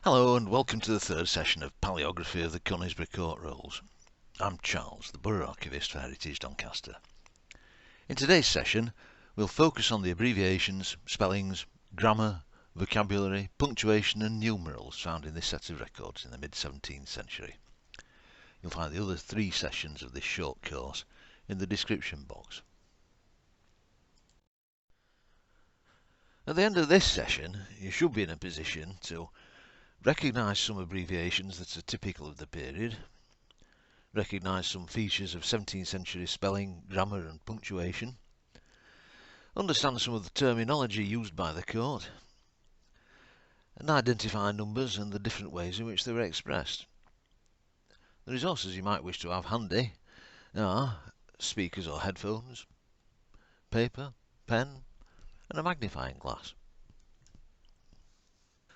Hello and welcome to the third session of Palaeography of the Conisbrough Court Rolls. I'm Charles, the Borough Archivist for Heritage Doncaster. In today's session, we'll focus on the abbreviations, spellings, grammar, vocabulary, punctuation and numerals found in this set of records in the mid-17th century. You'll find the other three sessions of this short course in the description box. At the end of this session, you should be in a position to recognise some abbreviations that are typical of the period, recognise some features of 17th century spelling, grammar and punctuation, understand some of the terminology used by the court, and identify numbers and the different ways in which they were expressed. The resources you might wish to have handy are speakers or headphones, paper, pen and a magnifying glass.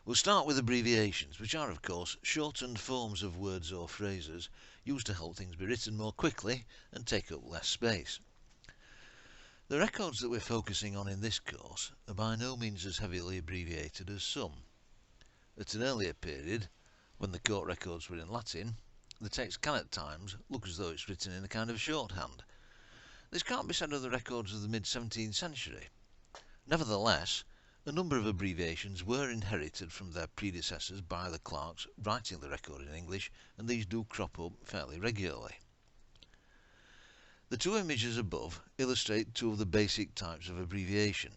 We'll start with abbreviations, which are, of course, shortened forms of words or phrases used to help things be written more quickly and take up less space. The records that we're focusing on in this course are by no means as heavily abbreviated as some. At an earlier period, when the court records were in Latin, the text can at times look as though it's written in a kind of shorthand. This can't be said of the records of the mid-17th century. Nevertheless, a number of abbreviations were inherited from their predecessors by the clerks writing the record in English, and these do crop up fairly regularly. The two images above illustrate two of the basic types of abbreviation.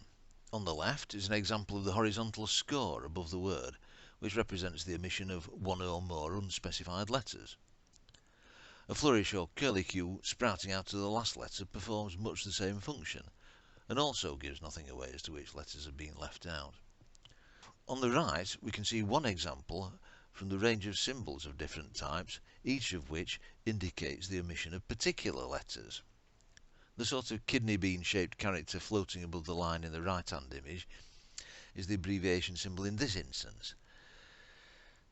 On the left is an example of the horizontal score above the word, which represents the omission of one or more unspecified letters. A flourish or curlicue sprouting out of the last letter performs much the same function, and also gives nothing away as to which letters are being left out. On the right, we can see one example from the range of symbols of different types, each of which indicates the omission of particular letters. The sort of kidney bean shaped character floating above the line in the right hand image is the abbreviation symbol in this instance.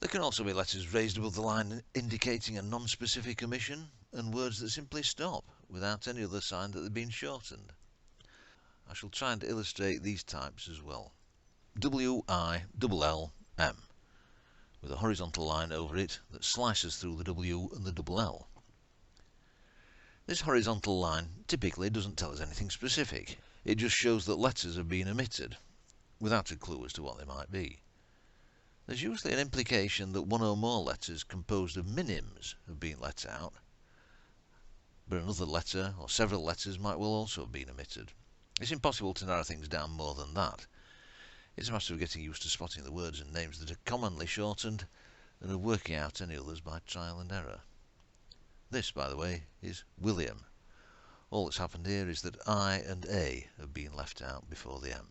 There can also be letters raised above the line indicating a non-specific omission, and words that simply stop without any other sign that they've been shortened. I shall try and illustrate these types as well. W-I-L-L-M, with a horizontal line over it that slices through the W and the double L. This horizontal line typically doesn't tell us anything specific. It just shows that letters have been omitted, without a clue as to what they might be. There's usually an implication that one or more letters composed of minims have been let out, but another letter or several letters might well also have been omitted. It's impossible to narrow things down more than that. It's a matter of getting used to spotting the words and names that are commonly shortened and of working out any others by trial and error. This, by the way, is William. All that's happened here is that I and A have been left out before the M.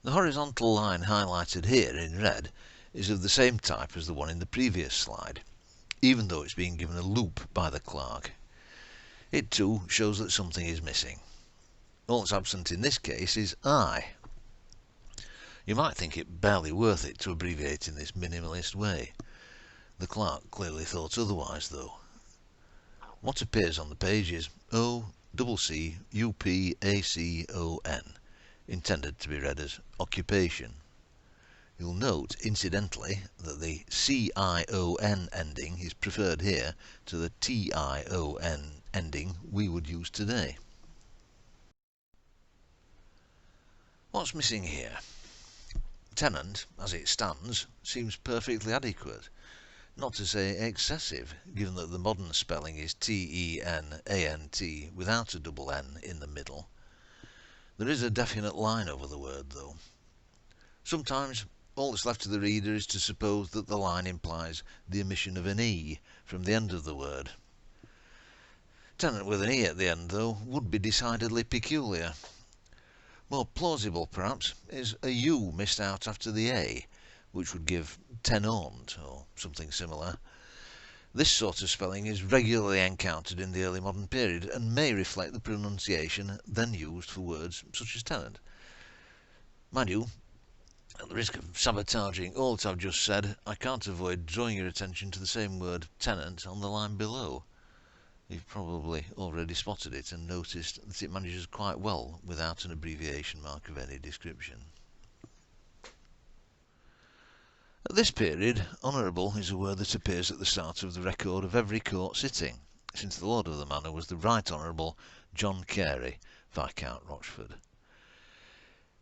The horizontal line highlighted here in red is of the same type as the one in the previous slide, even though it's being given a loop by the clerk. It too shows that something is missing. All that's absent in this case is I. You might think it barely worth it to abbreviate in this minimalist way. The clerk clearly thought otherwise, though. What appears on the page is O-C-C-U-P-A-C-O-N, intended to be read as occupation. You'll note, incidentally, that the C-I-O-N ending is preferred here to the T-I-O-N ending we would use today. What's missing here? Tenant, as it stands, seems perfectly adequate, not to say excessive, given that the modern spelling is T-E-N-A-N-T without a double N in the middle. There is a definite line over the word, though. Sometimes all that's left to the reader is to suppose that the line implies the omission of an E from the end of the word. Tenant with an E at the end, though, would be decidedly peculiar. More plausible, perhaps, is a U missed out after the A, which would give tenant or something similar. This sort of spelling is regularly encountered in the early modern period and may reflect the pronunciation then used for words such as tenant. Mind you, at the risk of sabotaging all that I've just said, I can't avoid drawing your attention to the same word tenant on the line below. You've probably already spotted it and noticed that it manages quite well without an abbreviation mark of any description. At this period, honourable is a word that appears at the start of the record of every court sitting, since the Lord of the Manor was the Right Honourable John Caret, Viscount Rochford.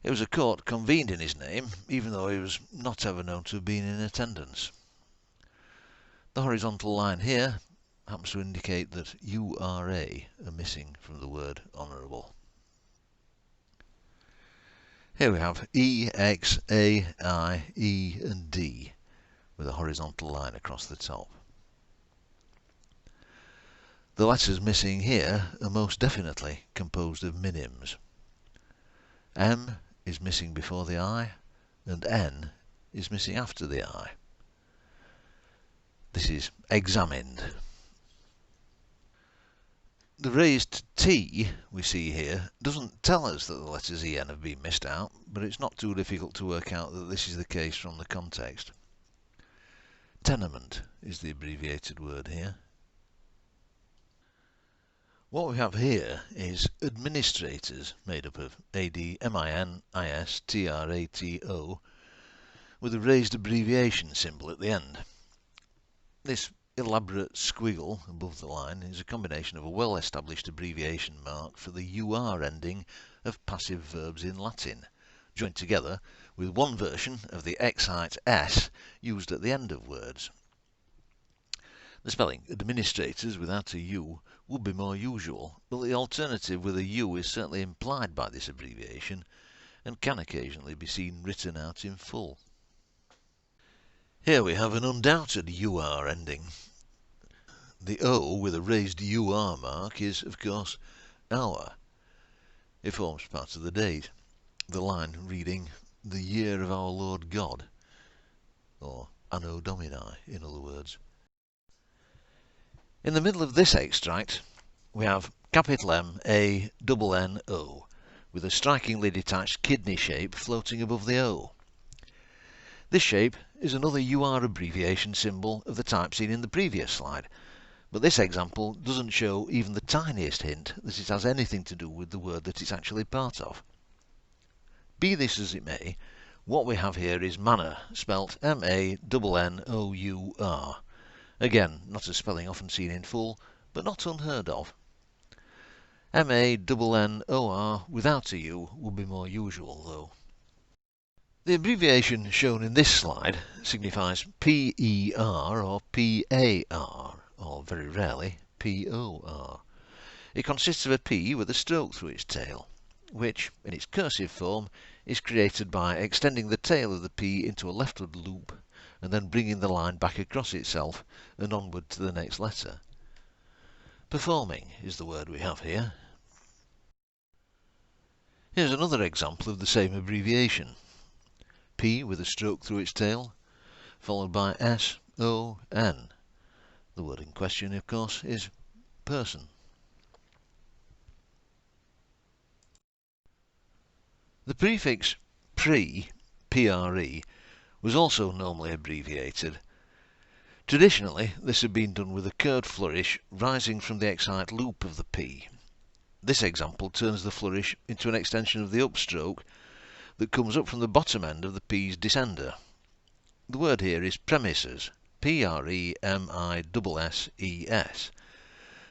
It was a court convened in his name, even though he was not ever known to have been in attendance. The horizontal line here happens to indicate that URA are missing from the word honourable. Here we have E, X, A, I, E and D with a horizontal line across the top. The letters missing here are most definitely composed of minims. M is missing before the I and N is missing after the I. This is examined. The raised T we see here doesn't tell us that the letters EN have been missed out, but it's not too difficult to work out that this is the case from the context. Tenement is the abbreviated word here. What we have here is administrators, made up of ADMINISTRATO, with a raised abbreviation symbol at the end. This elaborate squiggle above the line is a combination of a well-established abbreviation mark for the UR ending of passive verbs in Latin, joined together with one version of the excite S used at the end of words. The spelling administrators without a U would be more usual, but the alternative with a U is certainly implied by this abbreviation and can occasionally be seen written out in full. Here we have an undoubted UR ending. The O with a raised UR mark is, of course, our. It forms part of the date, the line reading, the year of our Lord God, or Anno Domini, in other words. In the middle of this extract, we have capital M, A, double N, O, with a strikingly detached kidney shape floating above the O. This shape is another UR abbreviation symbol of the type seen in the previous slide, but this example doesn't show even the tiniest hint that it has anything to do with the word that it's actually part of. Be this as it may, what we have here is manor, spelt M-A-N-N-O-U-R. Again, not a spelling often seen in full, but not unheard of. M-A-N-N-O-R without a U would be more usual, though. The abbreviation shown in this slide signifies P-E-R or P-A-R, or very rarely P-O-R. It consists of a P with a stroke through its tail, which, in its cursive form, is created by extending the tail of the P into a leftward loop and then bringing the line back across itself and onward to the next letter. Performing is the word we have here. Here's another example of the same abbreviation. P with a stroke through its tail, followed by S-O-N. The word in question, of course, is person. The prefix pre, P-R-E, was also normally abbreviated. Traditionally, this had been done with a curved flourish rising from the excite loop of the P. This example turns the flourish into an extension of the upstroke that comes up from the bottom end of the P's descender. The word here is premises, P-R-E-M-I-S-S-E-S,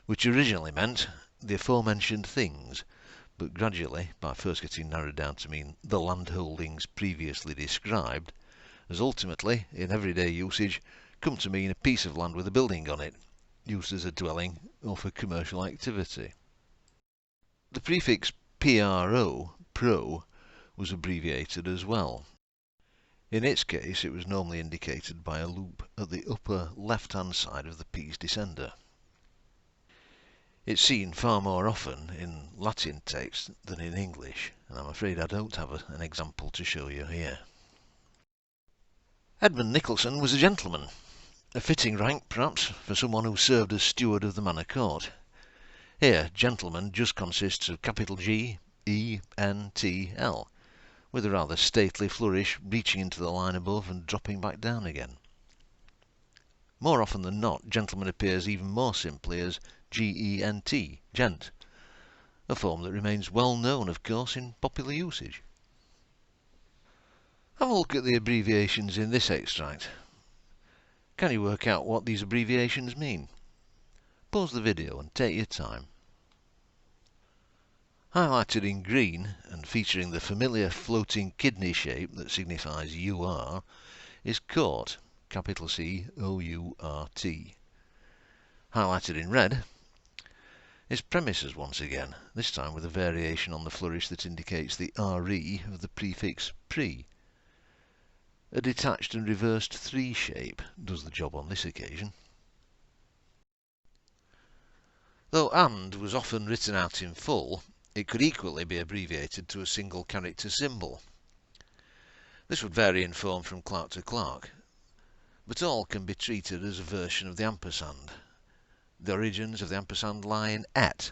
which originally meant the aforementioned things, but gradually, by first getting narrowed down to mean the landholdings previously described, has ultimately, in everyday usage, come to mean a piece of land with a building on it, used as a dwelling or for commercial activity. The prefix pro, was abbreviated as well. In its case, it was normally indicated by a loop at the upper left-hand side of the P's descender. It's seen far more often in Latin text than in English, and I'm afraid I don't have an example to show you here. Edmund Nicholson was a gentleman, a fitting rank, perhaps, for someone who served as steward of the manor court. Here, gentleman just consists of capital G, E, N, T, L, with a rather stately flourish reaching into the line above and dropping back down again. More often than not, gentleman appears even more simply as G-E-N-T, gent, a form that remains well known, of course, in popular usage. Have a look at the abbreviations in this extract. Can you work out what these abbreviations mean? Pause the video and take your time. Highlighted in green and featuring the familiar floating kidney shape that signifies UR is court, capital C O-U-R-T. Highlighted in red is premises once again, this time with a variation on the flourish that indicates the RE of the prefix pre. A detached and reversed 3 shape does the job on this occasion. Though AND was often written out in full, it could equally be abbreviated to a single character symbol. This would vary in form from clerk to clerk, but all can be treated as a version of the ampersand. The origins of the ampersand lie in et,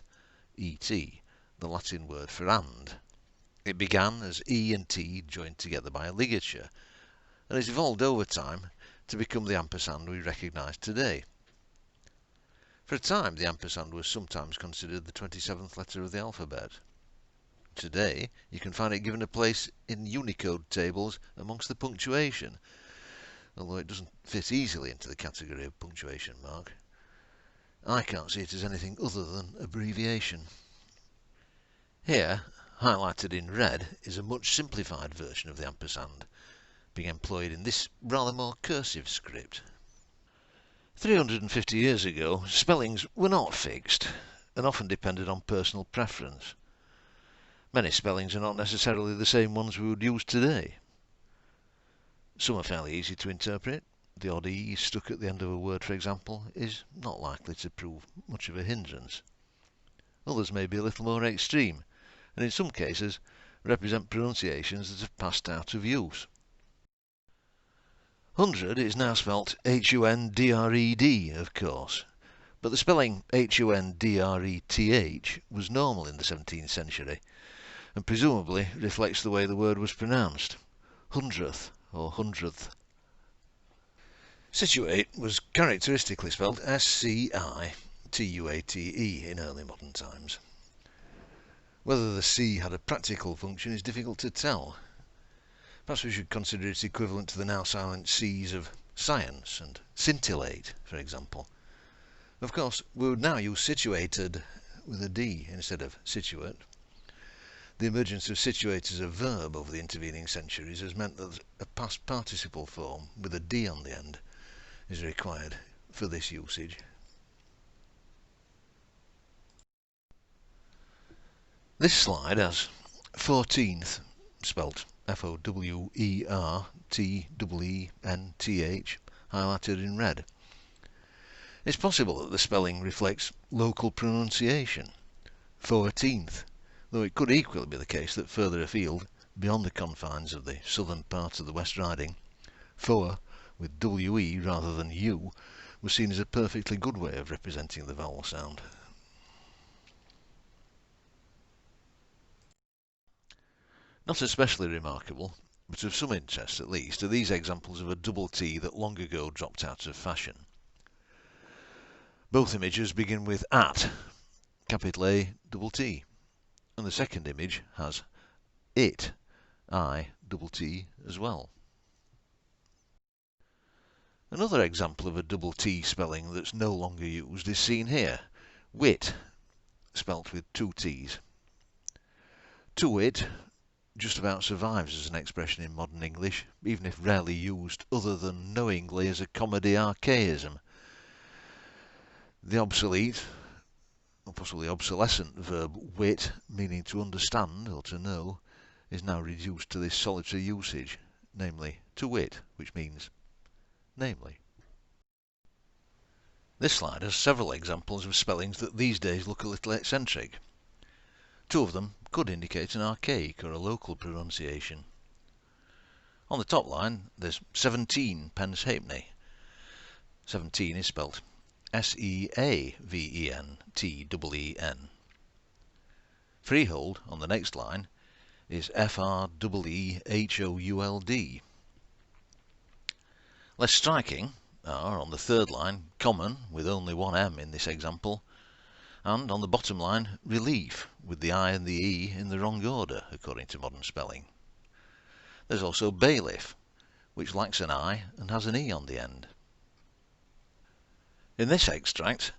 the Latin word for and. It began as E and T joined together by a ligature, and has evolved over time to become the ampersand we recognise today. For a time, the ampersand was sometimes considered the 27th letter of the alphabet. Today, you can find it given a place in Unicode tables amongst the punctuation, although it doesn't fit easily into the category of punctuation mark. I can't see it as anything other than abbreviation. Here, highlighted in red, is a much simplified version of the ampersand, being employed in this rather more cursive script. 350 years ago, spellings were not fixed and often depended on personal preference. Many spellings are not necessarily the same ones we would use today. Some are fairly easy to interpret. The odd E stuck at the end of a word, for example, is not likely to prove much of a hindrance. Others may be a little more extreme, and in some cases represent pronunciations that have passed out of use. 100 is now spelt H-U-N-D-R-E-D, of course, but the spelling H-U-N-D-R-E-T-H was normal in the 17th century, and presumably reflects the way the word was pronounced, hundredth or hundredth. Situate was characteristically spelled S-C-I-T-U-A-T-E in early modern times. Whether the C had a practical function is difficult to tell. Perhaps we should consider it equivalent to the now silent C's of science and scintillate, for example. Of course, we would now use situated with a D instead of situate. The emergence of situate as a verb over the intervening centuries has meant that a past participle form with a D on the end is required for this usage. This slide has 14th spelt F-O-W-E-R-T-E-E-N-T-H highlighted in red. It's possible that the spelling reflects local pronunciation, 14th, though it could equally be the case that further afield, beyond the confines of the southern part of the West Riding, four with W-E rather than U was seen as a perfectly good way of representing the vowel sound. Not especially remarkable, but of some interest at least, are these examples of a double T that long ago dropped out of fashion. Both images begin with at, capital A, double T, and the second image has it, I, double T as well. Another example of a double T spelling that's no longer used is seen here, wit, spelt with 2 T's. To wit just about survives as an expression in modern English, even if rarely used other than knowingly as a comedy archaism. The obsolete, or possibly obsolescent verb wit, meaning to understand or to know, is now reduced to this solitary usage, namely to wit, which means namely. This slide has several examples of spellings that these days look a little eccentric. 2 of them could indicate an archaic or a local pronunciation. On the top line there's 17 pence halfpenny. 17 is spelt S-E-A-V-E-N-T-E-E-N. Freehold on the next line is F-R-E-E-H-O-U-L-D. Less striking are on the third line common with only one M in this example, and on the bottom line relief with the I and the E in the wrong order according to modern spelling. There's also bailiff, which lacks an I and has an E on the end. In this extract,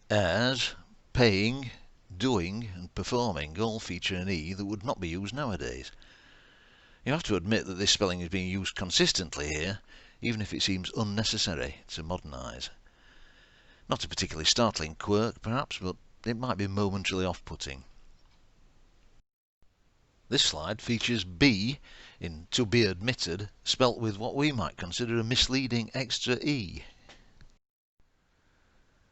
heirs, paying, doing and performing all feature an E that would not be used nowadays. You have to admit that this spelling is being used consistently here, even if it seems unnecessary to modernise. Not a particularly startling quirk, perhaps, but it might be momentarily off-putting. This slide features B in to be admitted, spelt with what we might consider a misleading extra E.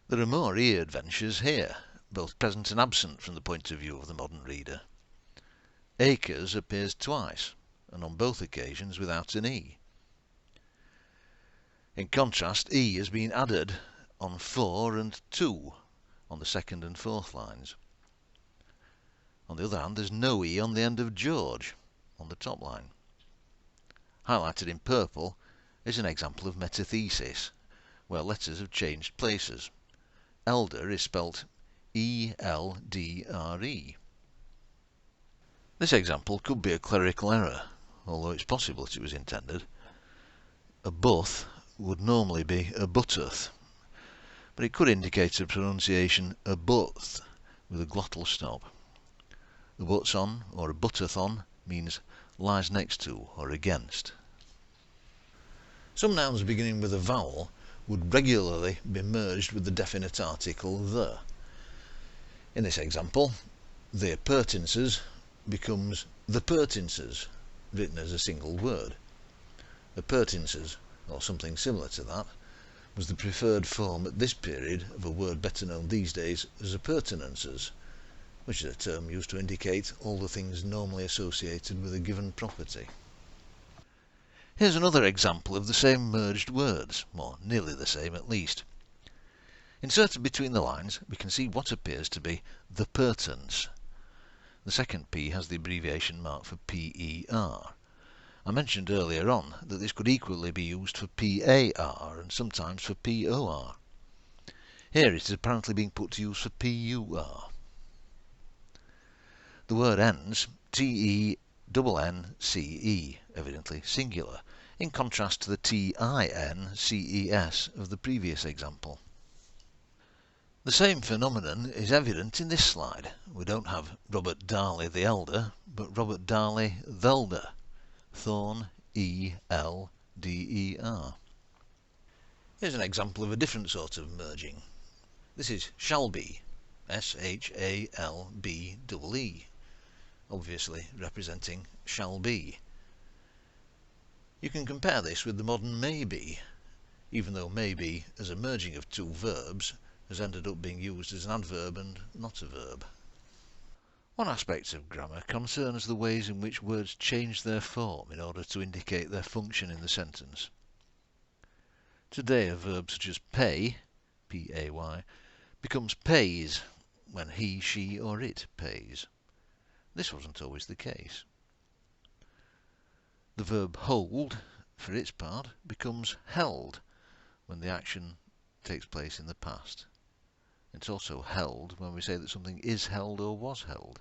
There are more E adventures here, both present and absent from the point of view of the modern reader. Acres appears twice, and on both occasions without an E. In contrast, E has been added on 4 and 2 on the second and fourth lines. On the other hand, there's no E on the end of George on the top line. Highlighted in purple is an example of metathesis, where letters have changed places. Elder is spelt E-L-D-R-E. This example could be a clerical error, although it's possible that it was intended. A buth would normally be a butteth, but it could indicate a pronunciation a buth with a glottal stop. A butts on or a butteth on means lies next to or against. Some nouns beginning with a vowel would regularly be merged with the definite article the. In this example, the appurtenances becomes the pertenances, written as a single word. Appurtenances, or something similar to that, was the preferred form at this period of a word better known these days as appurtenances, which is a term used to indicate all the things normally associated with a given property. Here's another example of the same merged words, or nearly the same at least. Inserted between the lines, we can see what appears to be the pertence. The second P has the abbreviation marked for PER. I mentioned earlier on that this could equally be used for PAR and sometimes for POR. Here it is apparently being put to use for PUR. The word ends TENNCE, evidently singular, in contrast to the TINCES of the previous example. The same phenomenon is evident in this slide. We don't have Robert Darley the elder, but Robert Darley th'elder, Thorn E-L-D-E-R. Here's an example of a different sort of merging. This is shall be, S-H-A-L-B-E-E, obviously representing shall be. You can compare this with the modern may be, even though may be as a merging of two verbs has ended up being used as an adverb and not a verb. One aspect of grammar concerns the ways in which words change their form in order to indicate their function in the sentence. Today a verb such as pay, P-A-Y, becomes pays when he, she or it pays. This wasn't always the case. The verb hold, for its part, becomes held when the action takes place in the past. It's also held when we say that something is held or was held.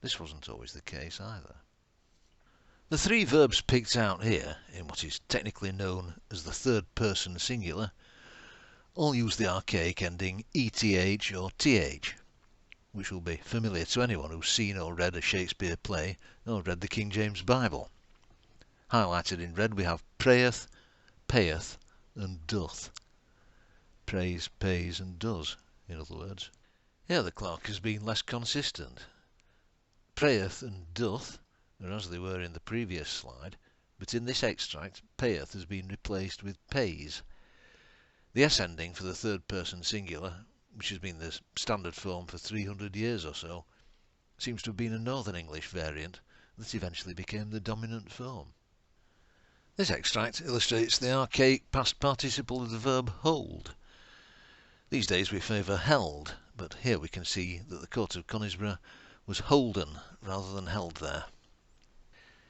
This wasn't always the case either. The three verbs picked out here, in what is technically known as the third person singular, all use the archaic ending ETH or TH, which will be familiar to anyone who's seen or read a Shakespeare play or read the King James Bible. Highlighted in red we have prayeth, payeth and doth. Prays, pays and does, in other words. Here the clerk has been less consistent. Prayeth and doth are as they were in the previous slide, but in this extract payeth has been replaced with pays. The S ending for the third person singular, which has been the standard form for 300 years or so, seems to have been a Northern English variant that eventually became the dominant form. This extract illustrates the archaic past participle of the verb hold. These days we favour held, but here we can see that the court of Conisbrough was holden rather than held there.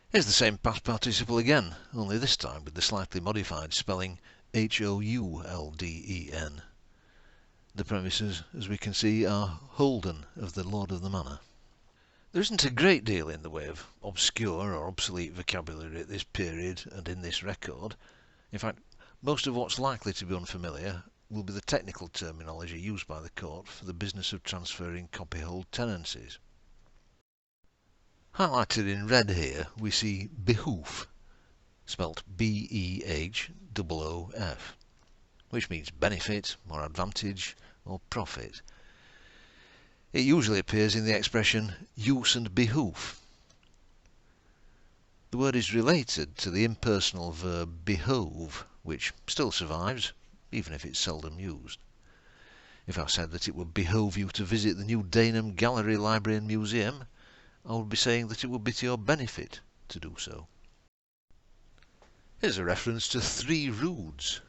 Here's the same past participle again, only this time with the slightly modified spelling Houlden. The premises, as we can see, are holden of the lord of the manor. There isn't a great deal in the way of obscure or obsolete vocabulary at this period and in this record. In fact, most of what's likely to be unfamiliar will be the technical terminology used by the court for the business of transferring copyhold tenancies. Highlighted in red here we see behoof, spelt B-E-H-O-O-F, which means benefit or advantage or profit. It usually appears in the expression use and behoof. The word is related to the impersonal verb behove, which still survives, even if it's seldom used. If I said that it would behove you to visit the new Dagenham Gallery, Library and Museum, I would be saying that it would be to your benefit to do so. Here's a reference to 3 roods.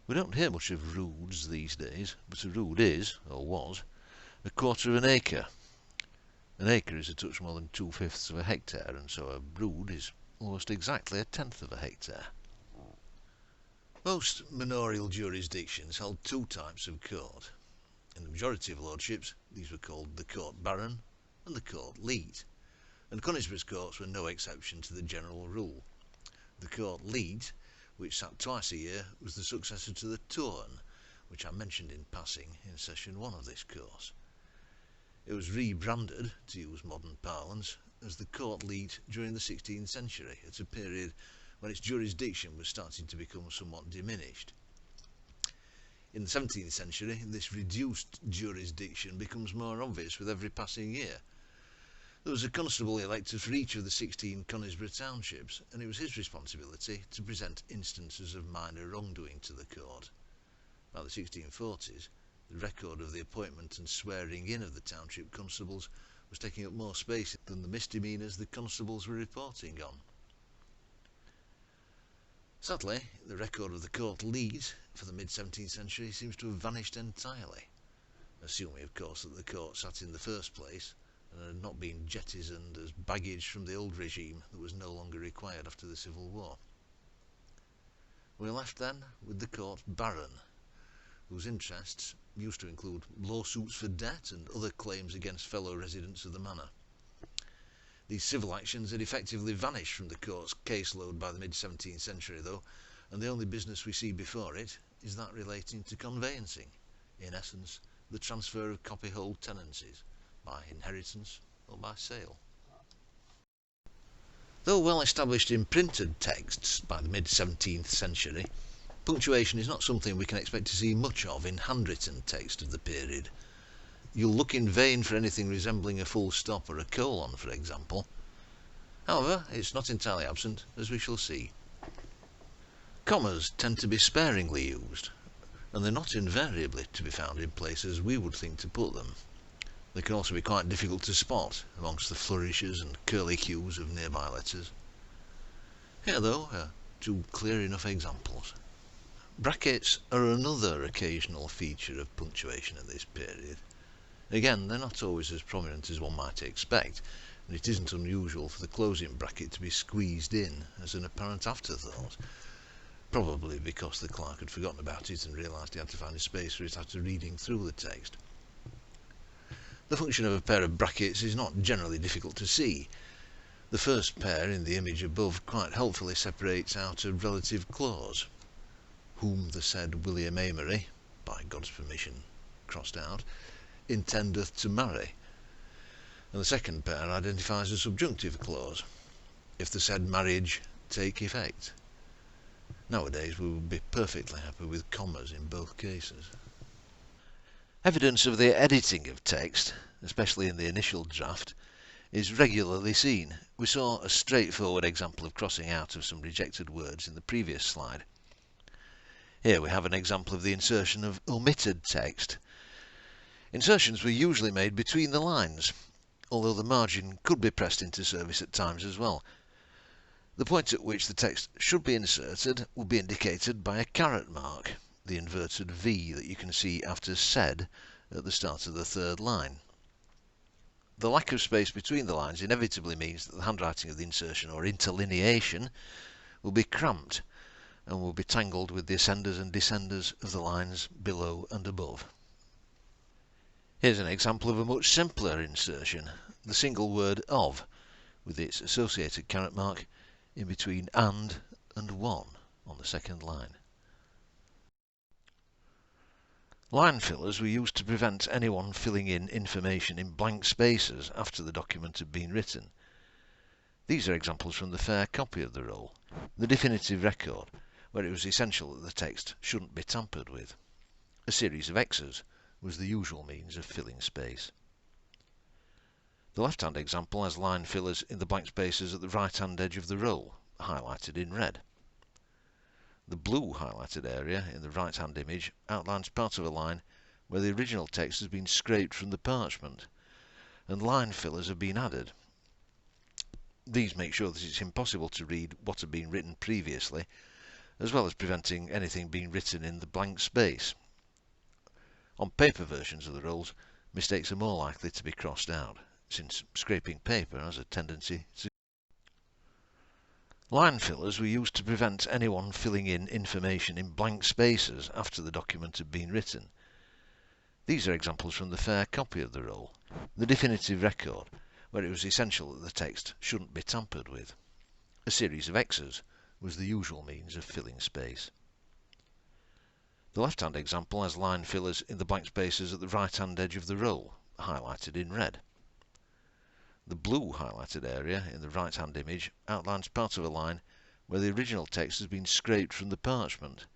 We don't hear much of roods these days, but a rood is, or was, a quarter of an acre. An acre is a touch more than 2/5 of a hectare, and so a rood is almost exactly 1/10 of a hectare. Most manorial jurisdictions held 2 types of court. In the majority of lordships, these were called the court baron and the court leet, and Conisbrough's courts were no exception to the general rule. The court leet, which sat twice a year, was the successor to the tourn, which I mentioned in passing in session 1 of this course. It was rebranded, to use modern parlance, as the court leet during the 16th century, at a period when its jurisdiction was starting to become somewhat diminished. In the 17th century, this reduced jurisdiction becomes more obvious with every passing year. There was a constable elected for each of the 16 Conisbrough townships, and it was his responsibility to present instances of minor wrongdoing to the court. By the 1640s, the record of the appointment and swearing in of the township constables was taking up more space than the misdemeanours the constables were reporting on. Sadly, the record of the court leet for the mid-17th century seems to have vanished entirely, assuming of course that the court sat in the first place and had not been jettisoned as baggage from the old regime that was no longer required after the Civil War. We are left then with the court baron, whose interests used to include lawsuits for debt and other claims against fellow residents of the manor. These civil actions had effectively vanished from the court's caseload by the mid-17th century though, and the only business we see before it is that relating to conveyancing, in essence the transfer of copyhold tenancies, by inheritance or by sale. Though well established in printed texts by the mid-17th century, punctuation is not something we can expect to see much of in handwritten text of the period. You'll look in vain for anything resembling a full stop or a colon, for example. However, it's not entirely absent, as we shall see. Commas tend to be sparingly used, and they're not invariably to be found in places we would think to put them. They can also be quite difficult to spot amongst the flourishes and curlicues of nearby letters. Here, though, are 2 clear enough examples. Brackets are another occasional feature of punctuation at this period. Again, they're not always as prominent as one might expect, and it isn't unusual for the closing bracket to be squeezed in as an apparent afterthought, probably because the clerk had forgotten about it and realised he had to find a space for it after reading through the text. The function of a pair of brackets is not generally difficult to see. The first pair in the image above quite helpfully separates out a relative clause, whom the said William Amery, by God's permission crossed out, intendeth to marry, and the second pair identifies a subjunctive clause, if the said marriage take effect. Nowadays we would be perfectly happy with commas in both cases. Evidence of the editing of text, especially in the initial draft, is regularly seen. We saw a straightforward example of crossing out of some rejected words in the previous slide. Here we have an example of the insertion of omitted text. Insertions were usually made between the lines, although the margin could be pressed into service at times as well. The point at which the text should be inserted will be indicated by a caret mark, the inverted V that you can see after said at the start of the 3rd line. The lack of space between the lines inevitably means that the handwriting of the insertion or interlineation will be cramped and will be tangled with the ascenders and descenders of the lines below and above. Here's an example of a much simpler insertion. the single word of, with its associated caret mark in between and one on the second line. Line fillers were used to prevent anyone filling in information in blank spaces after the document had been written. These are examples from the fair copy of the roll, the definitive record, where it was essential that the text shouldn't be tampered with. A series of X's was the usual means of filling space. The left-hand example has line fillers in the blank spaces at the right-hand edge of the roll, highlighted in red. The blue highlighted area in the right-hand image outlines part of a line where the original text has been scraped from the parchment, and line fillers have been added. These make sure that it's impossible to read what had been written previously, as well as preventing anything being written in the blank space. On paper versions of the rolls, mistakes are more likely to be crossed out, since scraping paper has a tendency to... Line fillers were used to prevent anyone filling in information in blank spaces after the document had been written. These are examples from the fair copy of the roll, the definitive record, where it was essential that the text shouldn't be tampered with. A series of X's was the usual means of filling space. The left-hand example has line fillers in the blank spaces at the right-hand edge of the roll, highlighted in red. The blue highlighted area in the right-hand image outlines part of a line where the original text has been scraped from the parchment,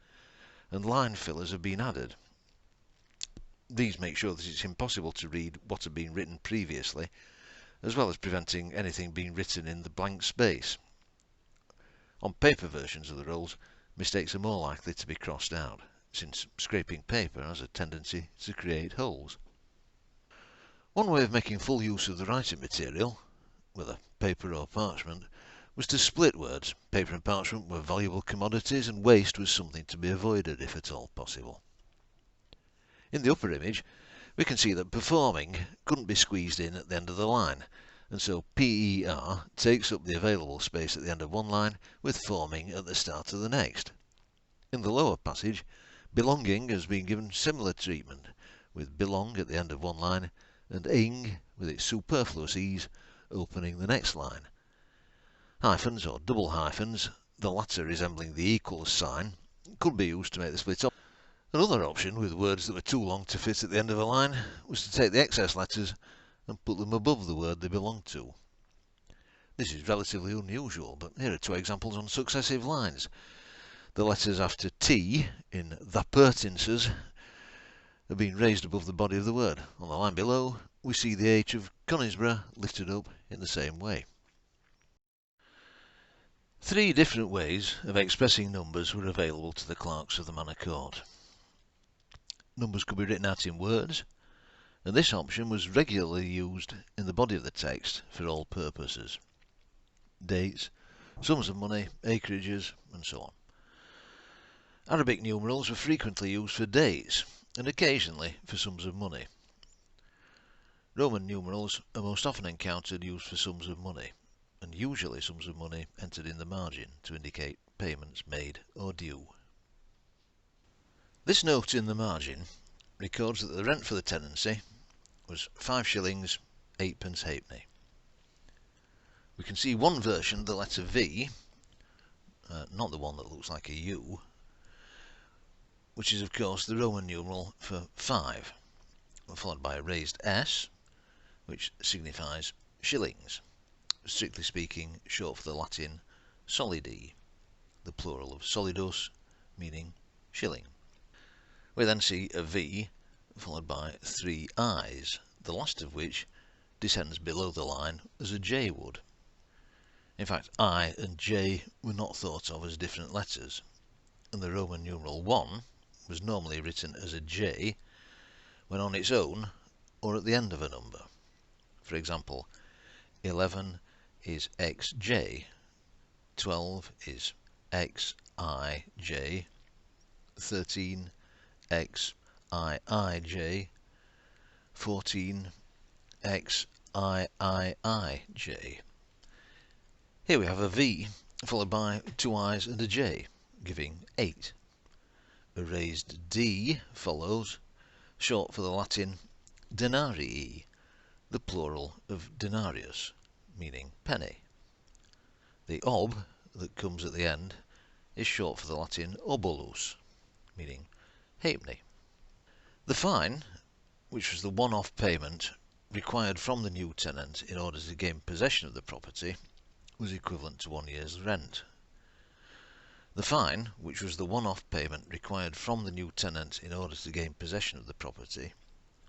and line fillers have been added. These make sure that it's impossible to read what had been written previously, as well as preventing anything being written in the blank space. On paper versions of the rolls, mistakes are more likely to be crossed out, since scraping paper has a tendency to create holes. One way of making full use of the writing material, whether paper or parchment, was to split words. Paper and parchment were valuable commodities, and waste was something to be avoided if at all possible. In the upper image, we can see that performing couldn't be squeezed in at the end of the line, and so PER takes up the available space at the end of one line, with forming at the start of the next. In the lower passage, belonging has been given similar treatment, with belong at the end of one line, and ing, with its superfluous e's, opening the next line. Hyphens or double hyphens, the latter resembling the equals sign, could be used to make the split up. Another option with words that were too long to fit at the end of a line was to take the excess letters and put them above the word they belonged to. This is relatively unusual, but here are two examples on successive lines. The letters after T in the pertinences have been raised above the body of the word. On the line below, we see the H of Conisbrough lifted up in the same way. Three different ways of expressing numbers were available to the clerks of the Manor Court. Numbers could be written out in words, and this option was regularly used in the body of the text for all purposes. Dates, sums of money, acreages, and so on. Arabic numerals were frequently used for dates, and occasionally for sums of money. Roman numerals are most often encountered used for sums of money, and usually sums of money entered in the margin to indicate payments made or due. This note in the margin records that the rent for the tenancy was 5 shillings 8 halfpenny. We can see one version of the letter V, not the one that looks like a U, which is of course the Roman numeral for 5, followed by a raised S, which signifies shillings, strictly speaking short for the Latin solidi, the plural of solidus, meaning shilling. We then see a V followed by 3 I's, the last of which descends below the line as a J would. In fact, I and J were not thought of as different letters, and the Roman numeral 1 was normally written as a J when on its own or at the end of a number. For example, 11 is XJ, 12 is XIJ, 13 XIIJ, 14 XIIIJ. Here we have a V followed by 2 I's and a J, giving 8. A raised D follows, short for the Latin denarii, the plural of denarius, meaning penny. The ob that comes at the end is short for the Latin obolus, meaning halfpenny. The fine, which was the one-off payment required from the new tenant in order to gain possession of the property, was equivalent to 1 year's rent. The fine, which was the one-off payment required from the new tenant in order to gain possession of the property,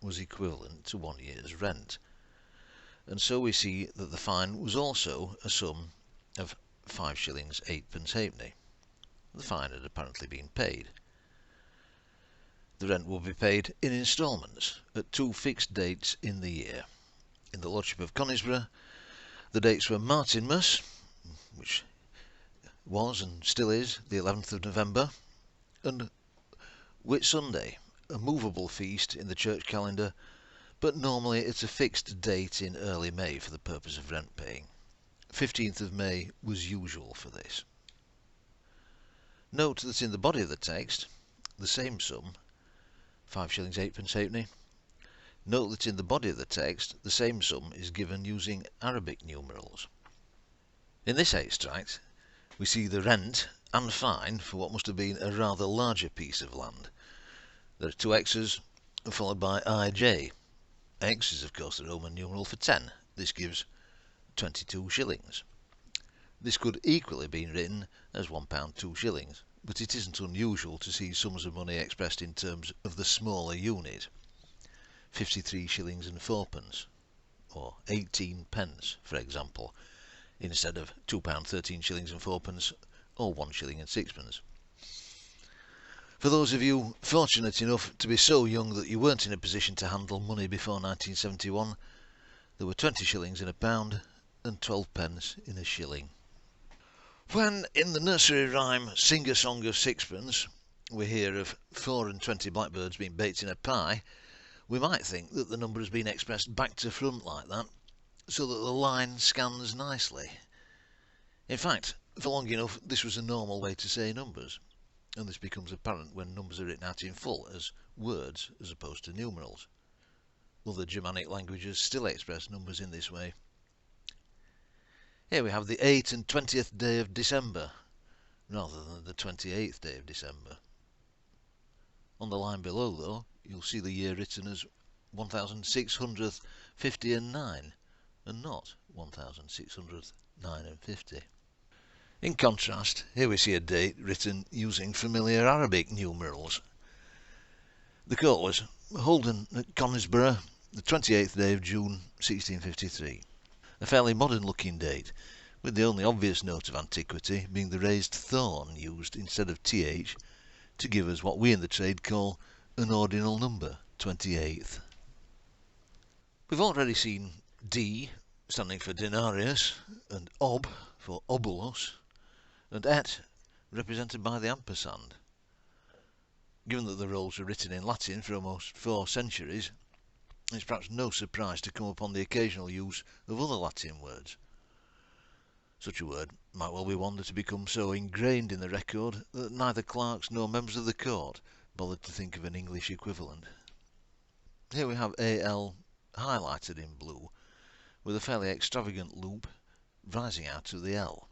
was equivalent to 1 year's rent. And so we see that the fine was also a sum of 5 shillings 8 halfpenny. The fine had apparently been paid. The rent will be paid in instalments at 2 fixed dates in the year. In the Lordship of Conisbrough, the dates were Martinmas, which was and still is the 11th of November, and Whitsunday, a movable feast in the church calendar, but normally it's a fixed date in early May for the purpose of rent paying. 15th of May was usual for this. Note that in the body of the text, the same sum, 5 shillings 8 halfpenny. Note that in the body of the text, the same sum is given using Arabic numerals. In this extract, we see the rent and fine for what must have been a rather larger piece of land. There are 2 X's followed by IJ. X is of course the Roman numeral for 10. This gives 22 shillings. This could equally be written as £1 2 shillings, but it isn't unusual to see sums of money expressed in terms of the smaller unit, 53 shillings and 4pence, or 18 pence, for example, instead of £2 13 shillings and 4pence, or 1 shilling and 6pence. For those of you fortunate enough to be so young that you weren't in a position to handle money before 1971, there were 20 shillings in a pound and 12 pence in a shilling. When in the nursery rhyme Sing a Song of Sixpence we hear of 4 and 20 blackbirds being baked in a pie, we might think that the number has been expressed back to front like that, so that the line scans nicely. In fact, for long enough this was a normal way to say numbers, and this becomes apparent when numbers are written out in full as words as opposed to numerals. Other Germanic languages still express numbers in this way. Here we have the 8th and 20th day of December, rather than the 28th day of December. On the line below, though, you'll see the year written as 1650 and 9, and not 1609 and 50. In contrast, here we see a date written using familiar Arabic numerals. The court was holden at Conisbrough, the 28th day of June 1653. A fairly modern-looking date, with the only obvious note of antiquity being the raised thorn used instead of th to give us what we in the trade call an ordinal number, 28th. We've already seen D standing for denarius, and ob for obolus, and et represented by the ampersand. Given that the rolls were written in Latin for almost 4 centuries, it's perhaps no surprise to come upon the occasional use of other Latin words. Such a word might well be one that had become so ingrained in the record that neither clerks nor members of the court bothered to think of an English equivalent. Here we have AL highlighted in blue, with a fairly extravagant loop rising out of the L.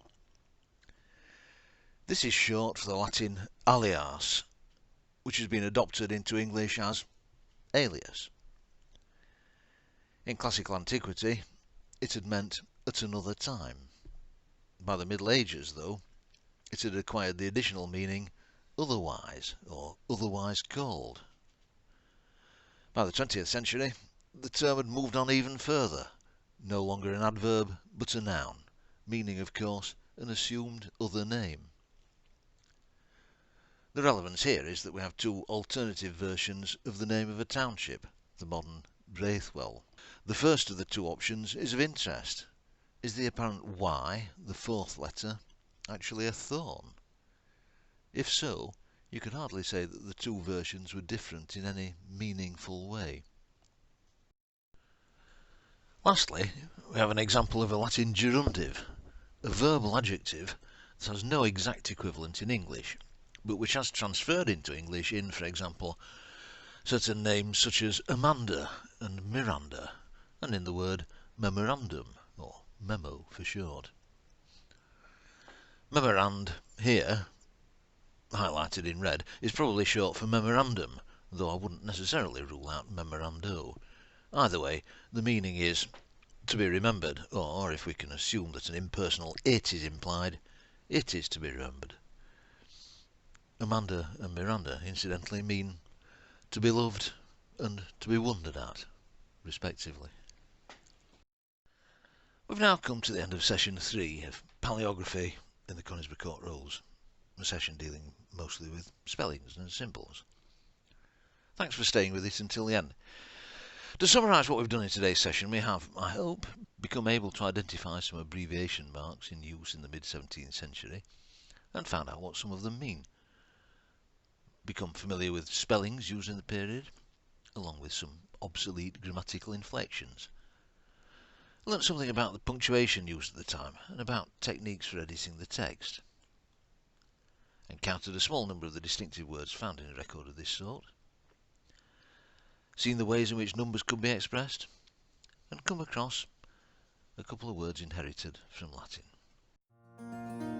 This is short for the Latin alias, which has been adopted into English as alias. In classical antiquity, it had meant at another time. By the Middle Ages, though, it had acquired the additional meaning otherwise, or otherwise called. By the 20th century, the term had moved on even further, no longer an adverb, but a noun, meaning, of course, an assumed other name. The relevance here is that we have 2 alternative versions of the name of a township, the modern Braithwell. The first of the 2 options is of interest. Is the apparent Y, the 4th letter, actually a thorn? If so, you can hardly say that the 2 versions were different in any meaningful way. Lastly, we have an example of a Latin gerundive, a verbal adjective that has no exact equivalent in English, but which has transferred into English in, for example, certain names such as Amanda and Miranda, and in the word memorandum, or memo for short. Memorand here, highlighted in red, is probably short for memorandum, though I wouldn't necessarily rule out memorando. Either way, the meaning is to be remembered, or if we can assume that an impersonal it is implied, it is to be remembered. Amanda and Miranda, incidentally, mean to be loved and to be wondered at, respectively. We've now come to the end of session 3 of Palaeography in the Conisbrough Court Rules, a session dealing mostly with spellings and symbols. Thanks for staying with it until the end. To summarise what we've done in today's session, we have, I hope, become able to identify some abbreviation marks in use in the mid-17th century and found out what some of them mean. Become familiar with spellings used in the period, along with some obsolete grammatical inflections. Learnt something about the punctuation used at the time and about techniques for editing the text. Encountered a small number of the distinctive words found in a record of this sort. Seen the ways in which numbers could be expressed, and come across a couple of words inherited from Latin.